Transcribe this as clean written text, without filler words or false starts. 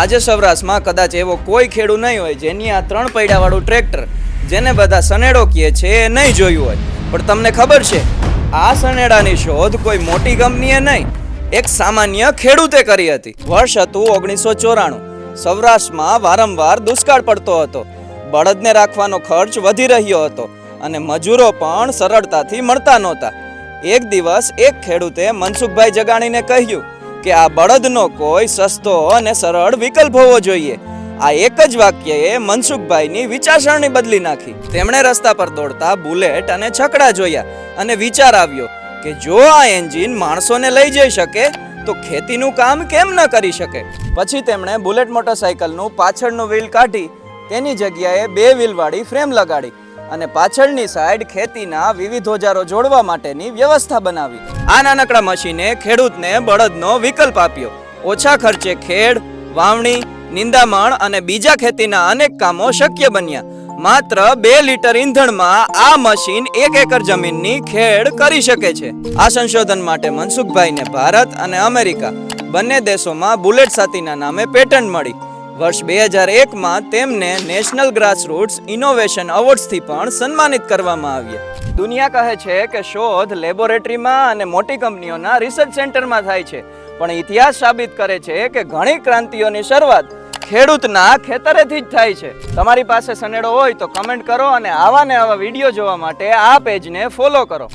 આજે સૌરાષ્ટ્રમાં કદાચ એવો કોઈ ખેડૂત નહીં હોય જેની આ 3 પૈડાવાળું ટ્રેક્ટર જેને બધા સનેડો કહે છે એ નહીં જોયું હોય. પણ તમને ખબર છે આ સનેડાની શોધ કોઈ મોટી કંપનીએ નહીં, એક સામાન્ય ખેડૂતે કરી હતી. વર્ષ હતું 1994. સૌરાષ્ટ્રમાં વારંવાર દુષ્કાળ પડતો હતો, બળદને રાખવાનો ખર્ચ વધી રહ્યો હતો અને મજૂરો પણ સરળતાથી મળતા નહોતા. એક દિવસ એક ખેડૂતે મનસુખભાઈ જગાણીને કહ્યું કે આ બળદનો કોઈ સસ્તો અને સરળ વિકલ્પ હોવો જોઈએ. આ એક જ વાક્યએ મનસુખભાઈની વિચારસરણી બદલી નાખી. તેમણે રસ્તા પર દોડતા બુલેટ અને છકડા જોયા અને વિચાર આવ્યો કે જો આ એન્જિન માણસોને લઈ જઈ શકે તો ખેતીનું કામ કેમ ન કરી શકે. પછી તેમણે બુલેટ મોટરસાયકલનું પાછળનું વ્હીલ કાઢી તેની જગ્યાએ 2 વ્હીલવાળી ફ્રેમ લગાડી અને પાછળની સાઈડ ખેતીના વિવિધ ઓજારો જોડવા માટેની વ્યવસ્થા બનાવી. આ નાનકડા મશીને ખેડૂતને બળદનો વિકલ્પ આપ્યો. ઓછા ખર્ચે ખેડ, વાવણી, નિંદામણ અને બીજા ખેતીના અનેક કામો શક્ય બન્યા. માત્ર 2 લીટર ઈંધણમાં આ મશીન 1 એકર જમીનની ખેડ કરી શકે છે. આ સંશોધન માટે મનસુખભાઈને ભારત અને અમેરિકા બંને દેશોમાં બુલેટ સાતીના નામે પેટન્ટ મળી. વર્ષ 2001માં તેમને નેશનલ ગ્રાસરૂટ્સ ઇનોવેશન એવોર્ડ્સથી પણ સન્માનિત કરવામાં આવ્યા. દુનિયા કહે છે કે શોધ લેબોરેટરીમાં અને મોટી કંપનીઓના રિસર્ચ સેન્ટરમાં થાય છે, પણ ઇતિહાસ સાબિત કરે છે કે ઘણી ક્રાંતિઓની શરૂઆત ખેડૂતના ખેતરેથી જ થાય છે. તમારી પાસે સનેડો હોય તો કમેન્ટ કરો અને આવા ને આવા વિડીયો જોવા માટે આ પેજને ફોલો કરો.